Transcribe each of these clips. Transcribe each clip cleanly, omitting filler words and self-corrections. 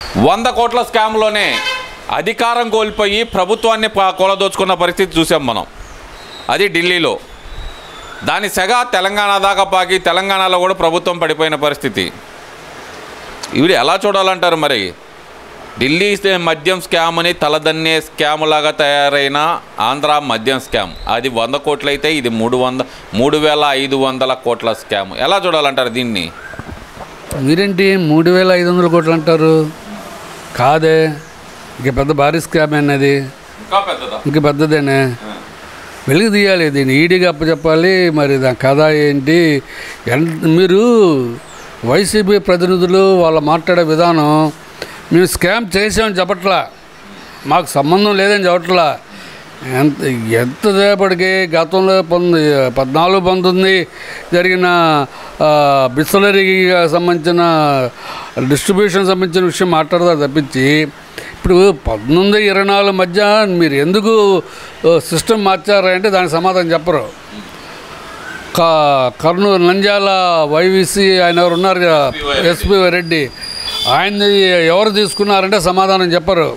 100 కోట్ల స్కామ్లోనే అధికారం కోల్పోయి ప్రభుత్వాన్ని కూలదోచుకున్న పరిస్థితి చూసాం మనం. అది ఢిల్లీలో. దాని సెగ తెలంగాణ దాకా పాకి తెలంగాణలో కూడా ప్రభుత్వం పడిపోయిన పరిస్థితి. ఇవి ఎలా చూడాలంటారు మరి? ఢిల్లీ మద్యం స్కామ్ అని తలదన్నే స్కామ్ లాగా తయారైన ఆంధ్ర మద్యం స్కామ్ అది 100 కోట్లు అయితే ఇది 3,500 కోట్ల స్కామ్. ఎలా చూడాలంటారు దీన్ని? మీరేంటి 3,500 కోట్లు అంటారు? కాదే, ఇంక పెద్ద భారీ స్కామ్ అనేది, ఇంక పెద్దదేనే. వెలుగు తీయాలి దీన్ని, ఈడీగా అప్పచెప్పాలి. మరి దాని కథ ఏంటి? మీరు వైసీపీ ప్రతినిధులు వాళ్ళు మాట్లాడే విధానం, మేము స్కామ్ చేసామని చెప్పట్లా, మాకు సంబంధం లేదని చెప్పట్లా. ఎంతసేపటికి గతంలో 14-19 జరిగిన బిస్లరీకి సంబంధించిన డిస్ట్రిబ్యూషన్ సంబంధించిన విషయం మాట్లాడతారు తప్పించి, ఇప్పుడు 19-24 మధ్య మీరు ఎందుకు సిస్టమ్ మార్చారంటే దానికి సమాధానం చెప్పరు. కర్నూలు నంద్యాల వైవీసీ ఆయన ఎవరు ఉన్నారు కదా, ఎస్పీ రెడ్డి, ఆయన్ని ఎవరు తీసుకున్నారంటే సమాధానం చెప్పరు.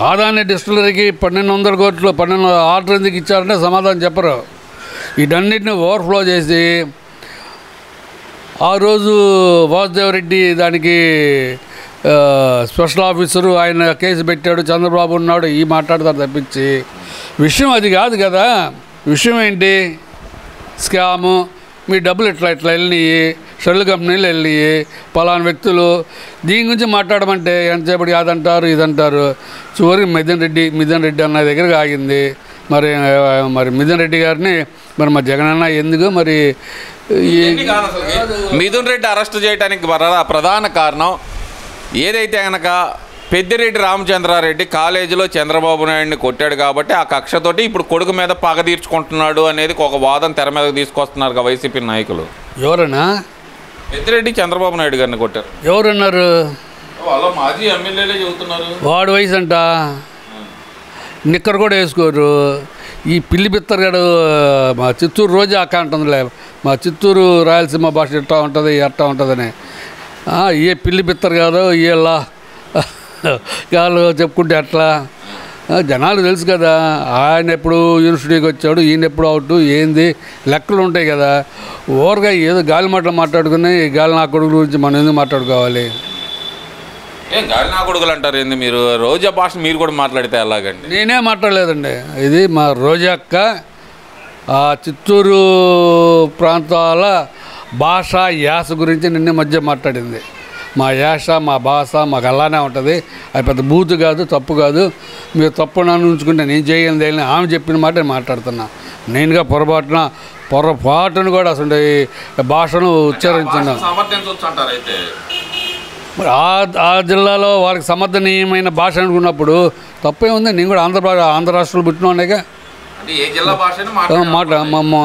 ఆదాని డిస్టిలరీకి 1,200 కోట్లు 12 ఆర్డర్ ఎందుకు ఇచ్చారంటే సమాధానం చెప్పరు. వీటన్నిటిని ఓవర్ఫ్లో చేసి ఆ రోజు వాసుదేవరెడ్డి దానికి స్పెషల్ ఆఫీసరు ఆయన కేసు పెట్టాడు, చంద్రబాబు ఉన్నాడు, ఈ మాట్లాడతారు తప్పించి విషయం అది కాదు కదా. విషయం ఏంటి? స్కాము, మీ డబ్బులు ఇట్లా వెళ్ళినాయి, షెల్ కంపెనీలు వెళ్ళినాయి, పలానా వ్యక్తులు, దీని గురించి మాట్లాడమంటే ఎంతసేపటికి అదంటారు ఇదంటారు. చివరికి మిథున్ రెడ్డి అన్న దగ్గరకు ఆగింది. మరి మిథున్ రెడ్డి గారిని మరి మా జగన్ అన్న ఎందుకు మరి మిథున్ రెడ్డి అరెస్ట్ చేయడానికి ప్రధాన కారణం ఏదైతే కనుక పెద్దిరెడ్డి రామచంద్రారెడ్డి కాలేజీలో చంద్రబాబు నాయుడిని కొట్టాడు కాబట్టి ఆ కక్షతోటి ఇప్పుడు కొడుకు మీద పగ తీర్చుకుంటున్నాడు అనేది ఒక వాదన తెర మీదకి తీసుకొస్తున్నారు వైసీపీ నాయకులు. ఎవరన్నా? పెద్దిరెడ్డి చంద్రబాబు నాయుడు గారిని కొట్టారు. ఎవరన్నారు? వాళ్ళ మాజీ ఎమ్మెల్యేలే చెబుతున్నారు. వాడు వయసు అంట, నిక్కర్ కూడా వేసుకోరు. ఈ పిల్లి బిత్తరగాడు మా చిత్తూరు రోజు అక్క అంటుందిలే, మా చిత్తూరు రాయలసీమ భాష ఎట్టా ఉంటుందని. ఏ పిల్లి బిత్తరు కాదు వీళ్ళ వాళ్ళు చెప్పుకుంటే అట్లా జనాలు తెలుసు కదా. ఆయన ఎప్పుడు యూనివర్సిటీకి వచ్చాడు, ఈయన ఎప్పుడు అవుట్, ఏంది లెక్కలు ఉంటాయి కదా. ఓవర్గా ఏదో గాలి మాటలు మాట్లాడుకుని గాలి నా కొడుకు గురించి మనం ఎందుకు మాట్లాడుకోవాలి? గాలి నా కొడుకులు అంటారు ఏంది? మీరు రోజా భాష మీరు కూడా మాట్లాడితే ఎలాగండి? నేనే మాట్లాడలేదండి. ఇది మా రోజక్క చిత్తూరు ప్రాంతాల భాష యాస గురించి నిన్న మధ్య మాట్లాడింది. మా యాస మా భాష మాకు అలానే ఉంటుంది, అది పెద్ద బూతు కాదు, తప్పు కాదు. మీరు తప్పు నన్ను ఉంచుకుంటే నేను చేయండి అని ఆమె చెప్పిన మాట మాట్లాడుతున్నా. నేనుగా పొరపాటును కూడా అసలు భాషను ఉచ్చరించున్నాను. మరి ఆ జిల్లాలో వారికి సమర్థనీయమైన భాష అనుకున్నప్పుడు తప్పే ఉంది. నేను కూడా ఆంధ్ర రాష్ట్రంలో పుట్టినోనేగా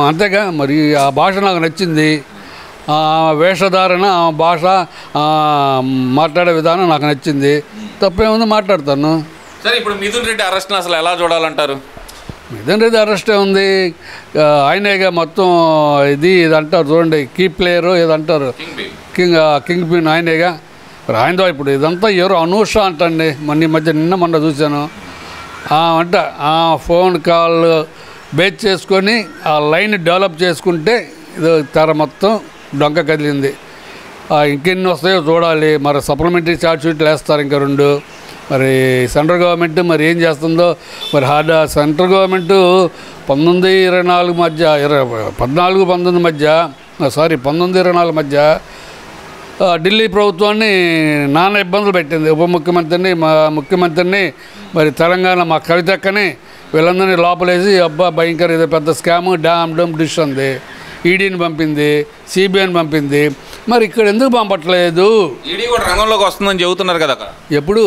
అంతేగా. మరి ఆ భాష నాకు నచ్చింది, వేషధారణ, భాష, మాట్లాడే విధానం నాకు నచ్చింది. తప్పే ఉంది, మాట్లాడతాను. సరే, ఇప్పుడు మిథున్ రెడ్డి అరెస్ట్ అసలు ఎలా చూడాలంటారు? మిథున్ రెడ్డి అరెస్టే ఉంది, ఆయనేగా మొత్తం ఇది అంటారు చూడండి, కీ ప్లేయరు ఏదంటారు, కింగ్ పిన్ ఆయనేగా. ఆయనతో ఇప్పుడు ఇదంతా ఎవరు అనూష అంటండి, నిన్న చూశాను. అంట ఫోన్ కాల్ బేస్ చేసుకొని ఆ లైన్ డెవలప్ చేసుకుంటే ఇది తెర మొత్తం డొంక కదిలింది. ఇంకెన్ని వస్తాయో చూడాలి. మరి సప్లిమెంటరీ ఛార్జ్ షీట్లు వేస్తారు ఇంకా 2. మరి సెంట్రల్ గవర్నమెంట్ మరి ఏం చేస్తుందో మరి సెంట్రల్ గవర్నమెంటు 19-24 మధ్య 14-19 మధ్య 19-24 మధ్య ఢిల్లీ ప్రభుత్వాన్ని నానా ఇబ్బందులు పెట్టింది. ఉప ముఖ్యమంత్రిని, మా ముఖ్యమంత్రిని, మరి తెలంగాణ మా కవితక్కని వీళ్ళందరినీ లోపలేసి భయంకర ఇది పెద్ద స్కాము డమ్ డిష్ అంది. ఈడీని పంపింది, సిబిఐని పంపింది. మరి ఇక్కడ ఎందుకు పంపట్లేదు? ఈడీ కూడా రంగంలోకి వస్తుందని చెబుతున్నారు కదా. ఎప్పుడు?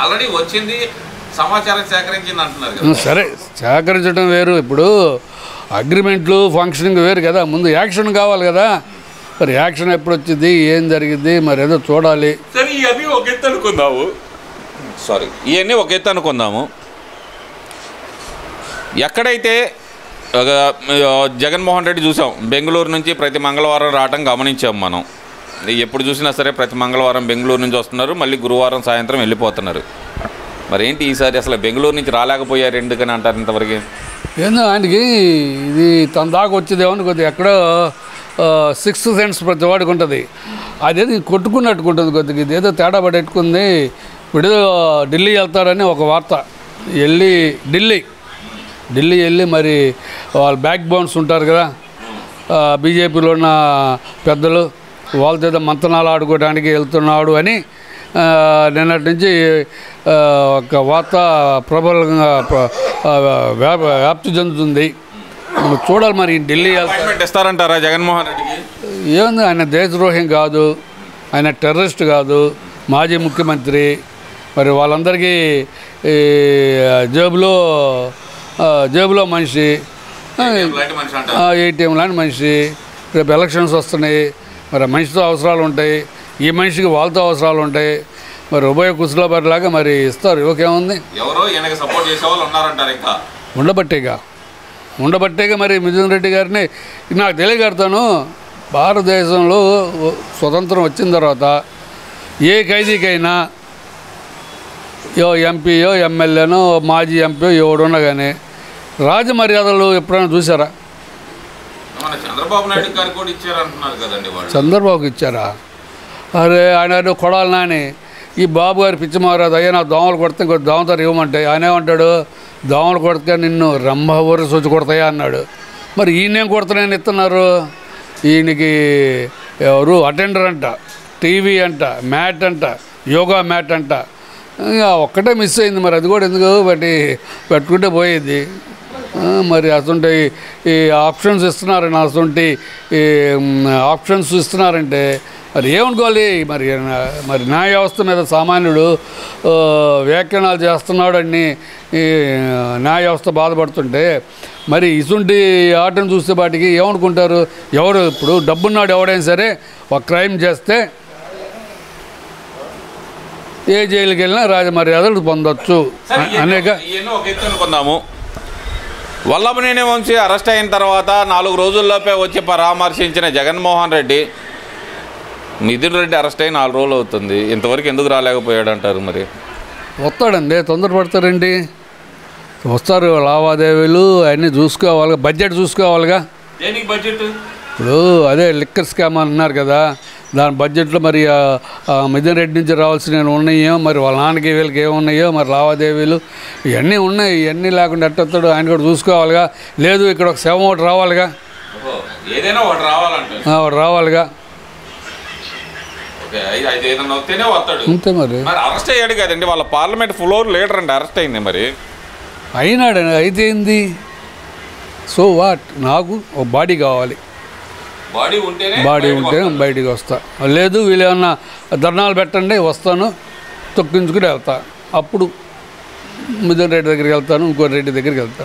ఆల్రెడీ వచ్చింది, సమాచారం సేకరించింది అంటున్నారు. సరే, సేకరించడం వేరు, ఇప్పుడు అగ్రిమెంట్లు ఫంక్షనింగ్ వేరు కదా. ముందు యాక్షన్ కావాలి కదా. మరి యాక్షన్ ఎప్పుడు వచ్చింది, ఏం జరిగింది, మరి ఏదో చూడాలి. సరే, ఇవన్నీ ఒక ఎత్తు అనుకుందాము. ఎక్కడైతే జగన్మోహన్ రెడ్డి చూసాం, బెంగళూరు నుంచి ప్రతి మంగళవారం రావటం గమనించాం మనం. ఎప్పుడు చూసినా సరే ప్రతి మంగళవారం బెంగళూరు నుంచి వస్తున్నారు, మళ్ళీ గురువారం సాయంత్రం వెళ్ళిపోతున్నారు. మరి ఏంటి ఈసారి అసలు బెంగళూరు నుంచి రాలేకపోయారు ఎందుకని అంటారు ఇంతవరకు? ఏందో ఆయనకి ఇది తన దాకా వచ్చేదేమని కొద్దిగా ఎక్కడో సిక్స్త్ సెన్స్ ప్రతి వాడికి ఉంటుంది. అదేది కొట్టుకున్నట్టుకుంటుంది కొద్దిగా, ఇదేదో తేడా పడెట్టుకుంది. ఇప్పుడు ఢిల్లీ వెళ్తారని ఒక వార్త, ఢిల్లీ వెళ్ళి మరి వాళ్ళ బ్యాక్ బోన్స్ ఉంటారు కదా బీజేపీలో ఉన్న పెద్దలు, వాళ్ళతో ఏదో మంతనాలు ఆడుకోవడానికి వెళ్తున్నాడు అని నిన్నటి నుంచి ఒక వార్త ప్రబలంగా వ్యాప్తి చెందుతుంది. చూడాలి మరి ఢిల్లీ ఇస్తారంటారా జగన్మోహన్ రెడ్డికి? ఏముంది, ఆయన దేశద్రోహం కాదు, ఆయన టెర్రరిస్ట్ కాదు, మాజీ ముఖ్యమంత్రి. మరి వాళ్ళందరికీ జేబులో మనిషి, ఏటీఎం లాంటి మనిషి. రేపు ఎలక్షన్స్ వస్తున్నాయి, మరి మనిషితో అవసరాలు ఉంటాయి, ఈ మనిషికి వాళ్ళతో అవసరాలు ఉంటాయి. మరి ఉభయ కుశలపరిలాగా మరి ఇస్తారు. ఓకేముంది, ఉండబట్టేగా మరి మిథున్ రెడ్డి గారిని నాకు తెలియగడతాను. భారతదేశంలో స్వతంత్రం వచ్చిన తర్వాత ఏ ఖైదీకైనా ఎంపీయో ఎమ్మెల్యేనో మాజీ ఎంపీయో ఎవడున్నా కానీ రాజమర్యాదలు ఎప్పుడైనా చూసారా? చంద్రబాబు నాయుడు గారు కూడా ఇచ్చారంటున్నారు కదండి. చంద్రబాబుకి ఇచ్చారా? అరే ఆయన కొడాలి నాని, ఈ బాబు గారి పిచ్చి మారాదు, అయ్యా నా దోమలు కొడితే ఇంకొక దోమతారు ఇవ్వమంటే ఆయన ఏమంటాడు, దోమలు కొడితే నిన్ను రంభ ఊరి సొచ్చి కొడతాయా అన్నాడు. మరి ఈయనేం కొడతానని ఇస్తున్నారు? ఈయనకి ఎవరు అటెండర్ అంట, టీవీ అంట, మ్యాట్ అంట, యోగా మ్యాట్ అంట. ఒక్కటే మిస్ అయింది, మరి అది కూడా ఎందుకు పెట్టుకుంటే పోయేది. మరి అసలు ఈ ఆప్షన్స్ ఇస్తున్నారని అసలు ఆప్షన్స్ ఇస్తున్నారంటే మరి ఏమనుకోవాలి? మరి న్యాయ వ్యవస్థ మీద సామాన్యుడు వ్యాఖ్యానాలు చేస్తున్నాడని న్యాయ వ్యవస్థ బాధపడుతుంటే మరి ఇసుంటి ఆటను చూస్తే వాటికి ఏమనుకుంటారు? ఎవరు ఇప్పుడు డబ్బున్నాడు ఎవడైనా సరే ఒక క్రైమ్ చేస్తే ఏ జైలుకి వెళ్ళినా రాజమర్యాదలు పొందొచ్చు అనేక. అనుకుందాము, వల్లభనేని వంశీ అరెస్ట్ అయిన తర్వాత 4 రోజుల్లోపే వచ్చి పరామర్శించిన జగన్మోహన్ రెడ్డి, మిథున్ రెడ్డి అరెస్ట్ అయ్యి 4 రోజులు అవుతుంది, ఇంతవరకు ఎందుకు రాలేకపోయాడు అంటారు? మరి వస్తాడండి, తొందరపడతారండి, వస్తారు. లావాదేవీలు అన్నీ చూసుకోవాలి, బడ్జెట్ చూసుకోవాలిగా. దేనికి బడ్జెట్? ఇప్పుడు అదే లిక్కర్ స్కామ్ అన్నారు కదా, దాని బడ్జెట్లో మరి మిథున్ రెడ్డి నుంచి రావాల్సినవి ఉన్నాయో, మరి వాళ్ళ నాన్నకి వీళ్ళకి ఏమున్నాయో, మరి లావాదేవీలు ఇవన్నీ ఉన్నాయి. ఇవన్నీ లేకుండా ఎట్టొస్తాడు, ఆయన కూడా చూసుకోవాలిగా. లేదు ఇక్కడ ఒక శవం ఒకటి రావాలిగా, ఏదైనా ఒకటి ఒకటి రావాలిగా. అంతే మరి అరెస్ట్ అయ్యాడు కదండి, వాళ్ళ పార్లమెంట్ ఫ్లోర్ లీడర్ అంటే అరెస్ట్ అయింది. మరి అయినాడు, అయితే ఏంది? సో వాట్, నాకు ఒక బాడీ కావాలి, బాడీ ఉంటే బయటికి వస్తా. లేదు వీళ్ళు ఏమన్నా ధర్నాలు పెట్టండి వస్తాను, తొక్కించుకుని వెళ్తా. అప్పుడు మిథున్ రెడ్డి దగ్గరికి వెళ్తాను, ఇంకో రెడ్డి దగ్గరికి వెళ్తాను.